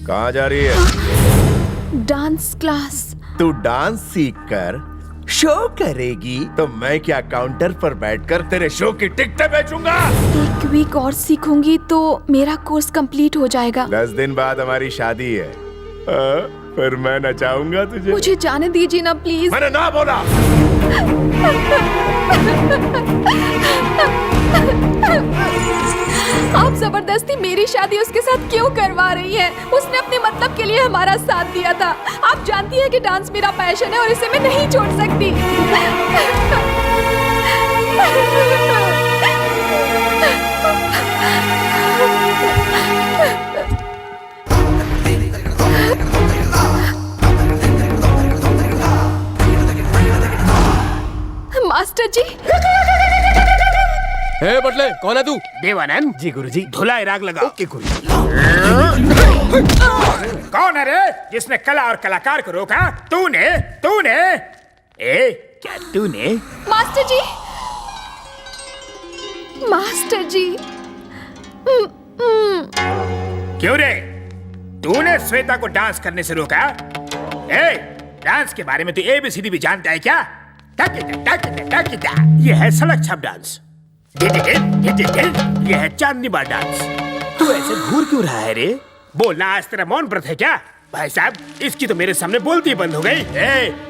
कहाँ जा रही है? Dance class. तू डांस सीख कर शो करेगी तो मैं क्या काउंटर पर बैठकर तेरे शो की टिकटें बेचूंगा? 1 वीक और सीखूंगी तो मेरा कोर्स कंप्लीट हो जाएगा। 10 दिन बाद हमारी शादी है। फिर मैं नचाऊंगा तुझे। मुझे जाने दीजिए ना प्लीज। मैंने ना बोला। आप जबरदस्ती मेरी शादी उसके साथ क्यों करवा रही हैं? उसने अपने मतलब के लिए हमारा साथ दिया था। आप जानती हैं कि डांस मेरा पैशन है और इसे मैं नहीं छोड़ सकती। मास्टर जी। हे बटले, कौन है तू? देवानंद जी गुरुजी। धुलाई राग लगा। ओके गुरुजी। कौन है रे जिसने कला और कलाकार को रोका? तूने तूने क्या तूने? मास्टर जी। मास्टर जी। क्यों रे? तूने श्वेता को डांस करने से रोका? डांस के बारे में तू ABCD भी जानता है क्या? ये है सड़क छाप डांस। ये है चांदनी बार डांस। तू ऐसे घूर क्यों रहा है रे? बोलना आज तेरा मौन व्रत है क्या? भाई साहब, इसकी तो मेरे सामने बोलती बंद हो गई।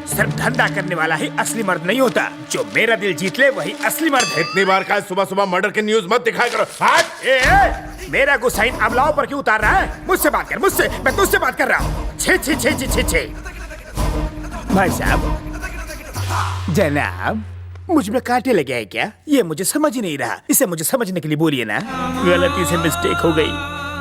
सिर्फ धंधा करने वाला ही असली मर्द नहीं होता। जो मेरा दिल जीत ले वही असली मर्द है। इतनी बार का सुबह सुबह मर्डर के न्यूज मत दिखाया करो। मेरा गुस्सा इन अमलाओं पर क्यों उतार रहा है? मुझसे बात कर, मुझसे। मैं तुझसे बात कर रहा हूँ। छे। भाई साहब, जनाब, मुझ में कांटे लगे हैं क्या? ये मुझे समझ ही नहीं रहा। इसे मुझे समझने के लिए बोलिए ना। गलती से मिस्टेक हो गई।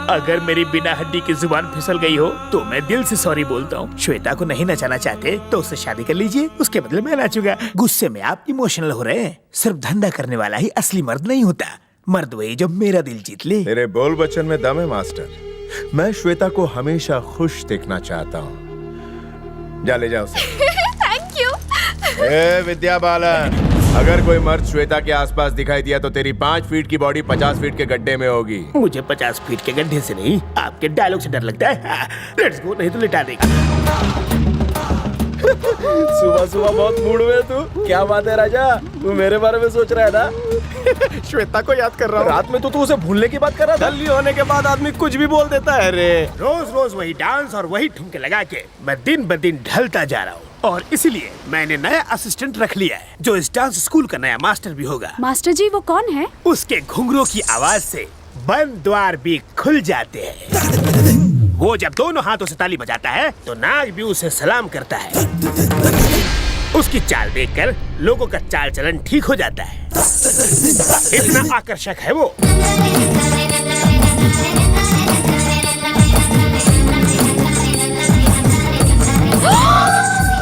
अगर मेरी बिना हड्डी की जुबान फिसल गई हो तो मैं दिल से सॉरी बोलता हूँ। श्वेता को नहीं नचाना चाहते तो उससे शादी कर लीजिए, उसके बदले मैं नाचूंगा। गुस्से में आप इमोशनल हो रहे हैं। सिर्फ धंधा करने वाला ही असली मर्द नहीं होता। मर्द वही जो मेरा दिल जीत ले। तेरे बोल बच्चन में दम है मास्टर। मैं श्वेता को हमेशा खुश देखना चाहता हूँ। जा ले जाओ उसे। Thank you. विद्या बालन, अगर कोई मर्द श्वेता के आसपास दिखाई दिया तो तेरी 5 फीट की बॉडी 50 फीट के गड्ढे में होगी। मुझे 50 फीट के गड्ढे से नहीं, आपके डायलॉग से डर लगता है। लेट्स गो, नहीं तो लिटा देगा। सुबह सुबह बहुत मूड में तू। क्या बात है राजा? तू मेरे बारे में सोच रहा है ना? श्वेता को याद कर रहा हूँ। रात में तो तू उसे भूलने की बात कर रहा था। दिल्ली होने के बाद आदमी कुछ भी बोल देता है रे। रोज रोज वही डांस और वही ठुमके लगा के मैं दिन ब दिन ढलता जा रहा हूँ। और इसीलिए मैंने नया असिस्टेंट रख लिया है जो इस डांस स्कूल का नया मास्टर भी होगा। मास्टर जी, वो कौन है? उसके घुंघरू की आवाज से बंद द्वार भी खुल जाते हैं। वो जब दोनों हाथों से ताली बजाता है तो नाग भी उसे सलाम करता है। उसकी चाल देखकर लोगों का चाल चलन ठीक हो जाता है। इतना आकर्षक है वो।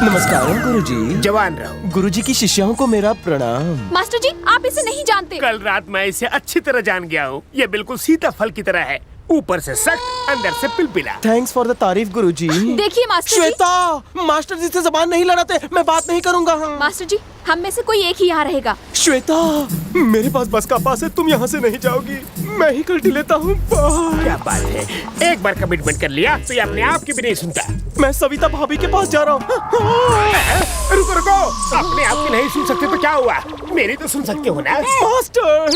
नमस्कार गुरुजी। जवान रहो। गुरुजी की शिष्यों को मेरा प्रणाम। मास्टर जी, आप इसे नहीं जानते। कल रात मैं इसे अच्छी तरह जान गया हूँ। ये बिल्कुल सीताफल की तरह है, ऊपर से सख्त, अंदर से पिलपिला। थैंक्स फॉर द तारीफ गुरुजी। देखिए मास्टर जी। श्वेता, मास्टर जी से जबान नहीं लड़ाते। मैं बात नहीं करूंगा। मास्टर जी, हम में से कोई एक ही यहाँ रहेगा। श्वेता, मेरे पास बस का पास है। तुम यहाँ से नहीं जाओगी। मैं ही कल्टी लेता हूँ। क्या बात है? एक बार कमिटमेंट कर लिया तो ये अपने आप की भी नहीं सुनता। मैं सविता भाभी के पास जा रहा हूँ। रुको रुको, अपने आप की नहीं सुन सकते तो क्या हुआ? मेरी तो सुन सकते हो ना। मास्टर,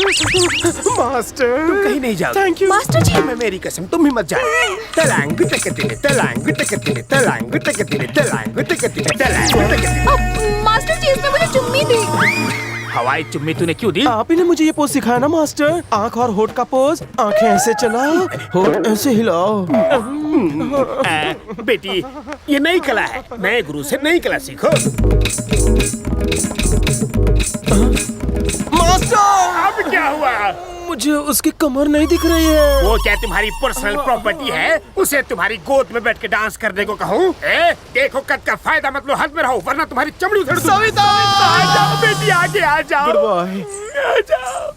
मास्टर, तुम कहीं नहीं जाओ। Thank you. मास्टर जी, मैं मेरी कसम, तुम भी मत जाना। तलांग तकतिने, तलांग तकतिने, तलांग तकतिने, तलांग तकतिने, तलांग तकतिने। मास्टर जी, इसने मुझे चुम्मी दी। हवाई चुम्मी तूने क्यों दी? आप ही ने मुझे ये पोज सिखाया ना मास्टर। आंख और होठ का पोज। आंखें ऐसे चलाओ, होठ ऐसे हिलाओ। बेटी, ये नई कला है। नए गुरु से नई कला सीखो। मास्टर, अब क्या हुआ? मुझे उसकी कमर नहीं दिख रही है। वो क्या तुम्हारी पर्सनल प्रॉपर्टी है? उसे तुम्हारी गोद में बैठ के डांस करने को कहूँ? देखो, कद का फायदा मत लो, हद में रहो, वरना तुम्हारी चमड़ी उधड़ दूँ। सविता, आ जाओ बेटी, आगे आ जाओ। Good bye. आ जाओ।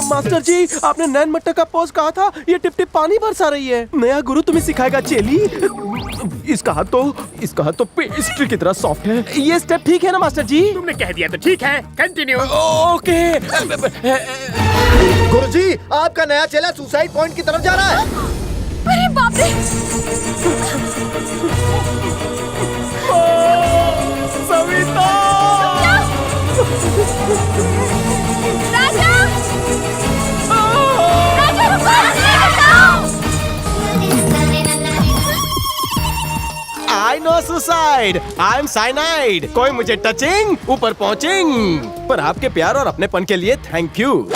मास्टर जी, आपने नैन मट्टा का पोज कहा था। ये टिप टिप पानी बरसा रही है। नया गुरु तुम्हें सिखाएगा चेली। इसका हाथ तो पेस्ट्री की तरह सॉफ्ट है। ये स्टेप ठीक है ना मास्टर जी? तुमने कह दिया तो ठीक है। कंटिन्यू। ओके। गुरुजी, गुरुजी, आपका नया चेला सुसाइड पॉइंट की तरफ जा रहा है। अरे बाप रे! सविता! राजा! राजा रुको! I know suicide. I'm cyanide. कोई मुझे टचिंग, ऊपर पहुंचिंग। पर आपके प्यार और अपनेपन के लिए थैंक यू।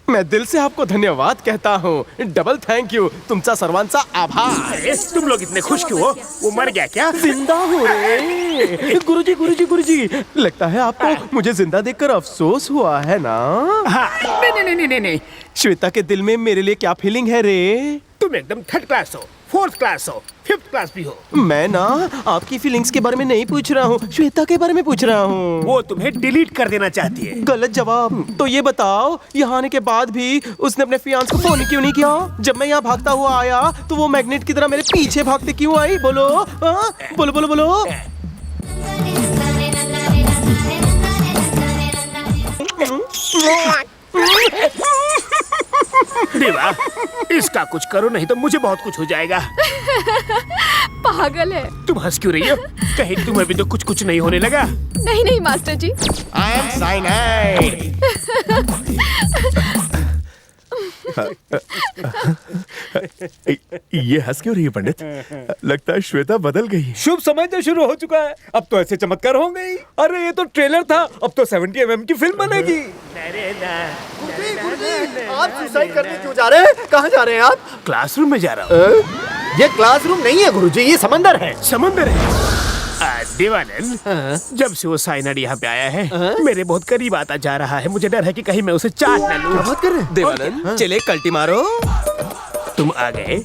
मैं दिल से आपको धन्यवाद कहता हूँ। Double thank you. तुमचा सर्वांचा आभार। अरे तुम लोग इतने खुश क्यों हो? वो मर गया क्या? जिंदा हो रे। गुरुजी गुरुजी गुरुजी, लगता है आपको मुझे जिंदा देखकर अफसोस हुआ है ना? हाँ, नहीं। श्वेता के दिल में मेरे लिए क्या फीलिंग है रे? तुम एकदम थर्ड क्लास हो, फोर्थ क्लास हो, फिफ्थ क्लास भी हो। मैं ना आपकी फीलिंग्स के बारे में नहीं पूछ रहा हूँ, श्वेता के बारे में पूछ रहा हूँ। वो तुम्हें डिलीट कर देना चाहती है। गलत जवाब। तो ये बताओ, यहाँ आने के बाद भी उसने अपने फियांस को फोन क्यों नहीं किया? जब मैं यहाँ भागता हुआ आया तो वो मैग्नेट की तरह मेरे पीछे भागते क्यों आई? बोलो हाँ? बोलो बोलो बोलो। देवा, इसका कुछ करो नहीं तो मुझे बहुत कुछ हो जाएगा। पागल है। तुम हंस क्यों रही हो? कहीं तुम्हें भी तो कुछ कुछ नहीं होने लगा? नहीं master ji. I am cyanide. ये हंस क्यों रही है पंडित? लगता है श्वेता बदल गई। शुभ समय तो शुरू हो चुका है, अब तो ऐसे चमत्कार होंगे ही। अरे ये तो ट्रेलर था, अब तो 70 mm की फिल्म बनेगी। आप सुसाइड करने क्यों जा रहे हैं? कहाँ जा रहे हैं आप? क्लासरूम में जा रहा हूँ। ये क्लासरूम नहीं है गुरुजी, ये समंदर है। समंदर है। देवानंद, जब से वो साइनाइड यहाँ पे आया है, मेरे बहुत करीब आता जा रहा है। मुझे डर है कि कहीं मैं उसे चाट न लूं। बात कर रहे हैं? देवानंद, चले कल्टी मारो। तुम आ गए?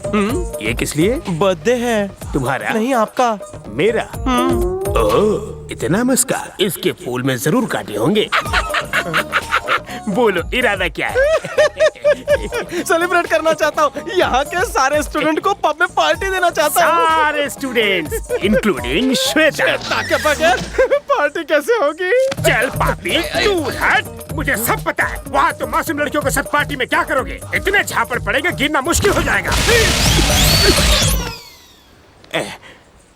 ये किस लिए? बर्थडे है। तुम्हारा? नहीं, आपका। मेरा? ओह, इतना मस्का। इसके फूल में जरूर काटे होंगे। बोलो, इरादा क्या है? सेलिब्रेट करना चाहता हूँ। यहाँ के सारे स्टूडेंट को पब में पार्टी देना चाहता हूँ। सारे स्टूडेंट्स, इंक्लूडिंग श्वेता। ताके बगैर पार्टी कैसे होगी? चल पापी, दूर हट। मुझे सब पता है। वहाँ तो मासूम लड़कियों के साथ पार्टी में क्या करोगे? इतने झापड़ पड़ेंगे, गिरना मुश्किल हो जाएगा।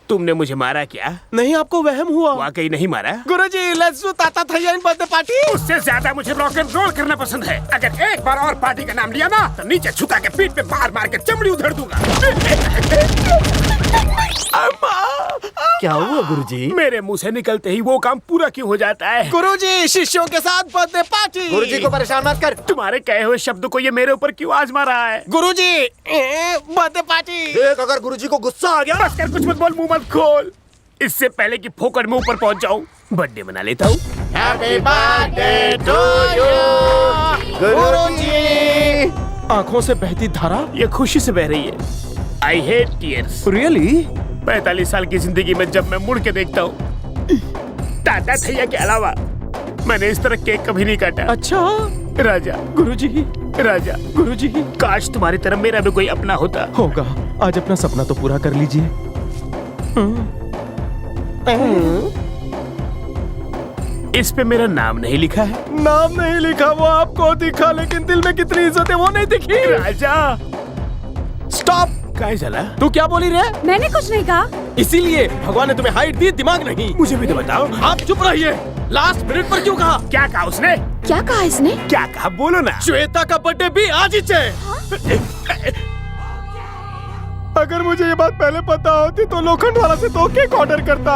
तुमने मुझे मारा क्या? नहीं, आपको वहम हुआ। वाकई नहीं मारा। गुरुजी, लेट्स डू ताता थैया इन बर्थडे पार्टी। उससे ज्यादा मुझे रॉक एंड रोल करना पसंद है। अगर एक बार और पार्टी का नाम लिया ना, तो नीचे झुका के पीठ पे मार मार के चमड़ी उधेड़ दूंगा। क्या हुआ गुरुजी? मेरे मुंह से निकलते ही वो काम पूरा क्यों हो जाता है? गुरुजी, शिष्यों के साथ बर्थडे पार्टी। गुरुजी को परेशान मत कर। तुम्हारे कहे हुए शब्द को ये मेरे ऊपर क्यों आजमा रहा है? गुरुजी, बर्थडे पार्टी। देख, अगर गुरुजी को गुस्सा आ गया। बस कर, कुछ मत बोल, मुंह मत खोल। इससे पहले कि फोकट में ऊपर पहुंच जाऊं, बर्थडे मना लेता हूँ। हैप्पी बर्थडे टू यू गुरुजी। आंखों से बहती धारा। ये खुशी से बह रही है। I hate tears. रियली? 45 साल की जिंदगी में जब मैं मुड़ के देखता हूँ, ताता थैया के अलावा मैंने इस तरह केक कभी नहीं काटा। अच्छा राजा, गुरुजी, राजा, गुरुजी। काश तुम्हारी तरह मेरा भी कोई अपना होता। होगा। आज अपना सपना तो पूरा कर लीजिए। इस पे मेरा नाम नहीं लिखा है। नाम नहीं लिखा, वो आपको दिखा, लेकिन दिल में कितनी इज्जत है वो नहीं दिखी। राजा, स्टॉप। काय चला? तू क्या बोली रे? मैंने कुछ नहीं कहा। इसीलिए भगवान ने तुम्हें हाइट दी, दिमाग नहीं। मुझे भी तो बताओ। आप चुप रहिए। लास्ट मिनट पर क्यों कहा? क्या कहा उसने? क्या कहा इसने? क्या कहा? बोलो ना। श्वेता का बर्थडे भी आज ही है। अगर मुझे ये बात पहले पता होती तो लोखंड वाला से 2 केक ऑर्डर करता।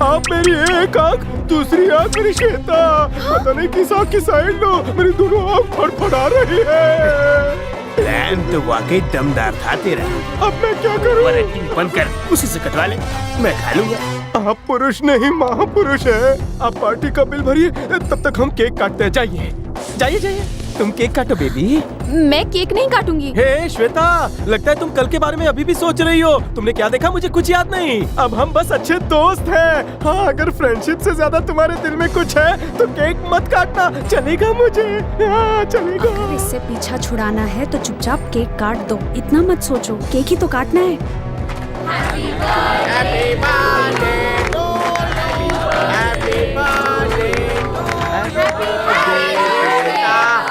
आप मेरी एक आंख, दूसरी आंख मेरी श्वेता। पता नहीं किस आंख की साइड लो, मेरी दोनों आंख फड़फड़ा रही है। प्लान तो वाकई दमदार था तेरा। अब मैं क्या करूं? और एक्टिंग बंद कर, उसी से कटवा ले, मैं खा लूंगा। आप पुरुष नहीं, महापुरुष है। आप पार्टी का बिल भरिए, तब तक हम केक काटते हैं। जाइए जाइए जाइए, तुम केक काटो बेबी। मैं केक नहीं काटूंगी। हे श्वेता, लगता है तुम कल के बारे में अभी भी सोच रही हो। तुमने क्या देखा मुझे कुछ याद नहीं। अब हम बस अच्छे दोस्त हैं। हाँ, अगर फ्रेंडशिप से ज्यादा तुम्हारे दिल में कुछ है तो केक मत काटना, चलेगा मुझे? हाँ, चलेगा। अगर इससे पीछा छुड़ाना है तो चुपचाप केक काट दो, इतना मत सोचो, केक ही तो काटना है। Happy birthday to you. Happy birthday.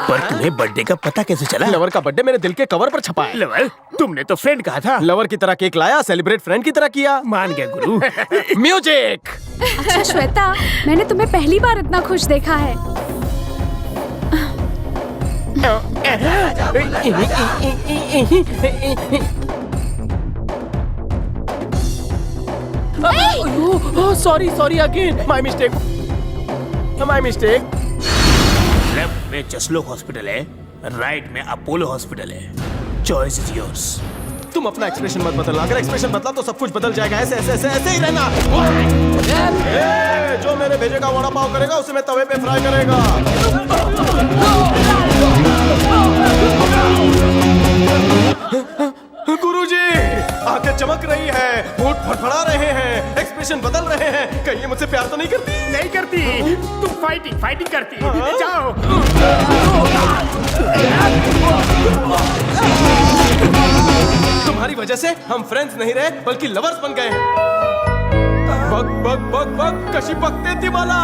पर तुम्हें बर्थडे का पता कैसे चला? लवर का बर्थडे मेरे दिल के कवर पर छपा है। लवर, तुमने तो फ्रेंड कहा था। लवर की तरह केक लाया, सेलिब्रेट फ्रेंड की तरह किया। मान गया गुरु। म्यूजिक। अच्छा श्वेता, मैंने तुम्हें पहली बार इतना खुश देखा है। Sorry again, my mistake. Left में जसलोक हॉस्पिटल है, राइट में अपोलो हॉस्पिटल है। Choice is yours. तुम अपना एक्सप्रेशन मत बदलना, अगर एक्सप्रेशन बदला तो सब कुछ बदल जाएगा। ऐसे ऐसे ऐसे ऐसे ही रहना। जो मेरे भेजे का वड़ा पाव करेगा उसे मैं तवे पे फ्राई करेगा। गुरुजी, आंखें चमक रही है, होंठ फड़फड़ा रहे हैं, एक्सप्रेशन बदल रहे हैं। कहीं ये मुझसे प्यार तो नहीं करती? नहीं करती, तुम फाइटिंग करती। जाओ। तुम्हारी वजह से हम फ्रेंड्स नहीं रहे बल्कि लवर्स बन गए। बग बग बग बग कशी बगते ती मला।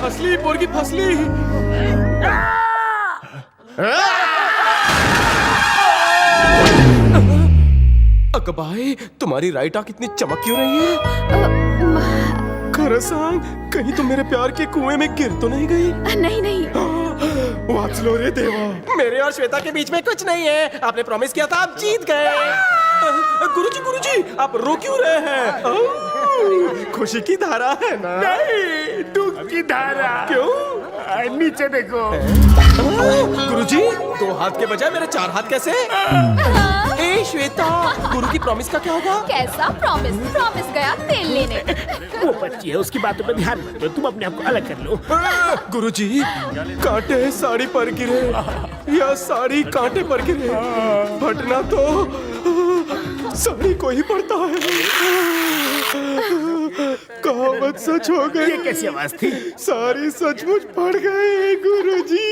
फसली पोरगी फसली। अकबाई, तुम्हारी राइट आंख इतनी चमक क्यों रही है? खरं सांग, कहीं तुम मेरे प्यार के कुएं में गिर तो नहीं गई? नहीं। वाचलो रे देवा, मेरे और श्वेता के बीच में कुछ नहीं है। आपने प्रॉमिस किया था, आप जीत गए। गुरुजी, आप रो क्यों रहे हैं? खुशी की धारा है ना? नहीं, दुख की धारा। क्यों? नीचे देखो। गुरुजी, 2 हाथ के बजाय मेरे 4 हाथ कैसे? ए श्वेता, गुरु की प्रॉमिस का क्या होगा? कैसा प्रॉमिस गया तेल लेने। वो बच्ची है, उसकी बातों पर ध्यान मत दो, तुम अपने आप को अलग कर लो। गुरुजी, कांटे साड़ी पर गिरे या साड़ी कांटे पर गिरे, फटना तो साड़ी को ही पड़ता है। कहावत सच हो गई। ये कैसी आवाज थी? सारी सचमुच पड़ गए गुरुजी।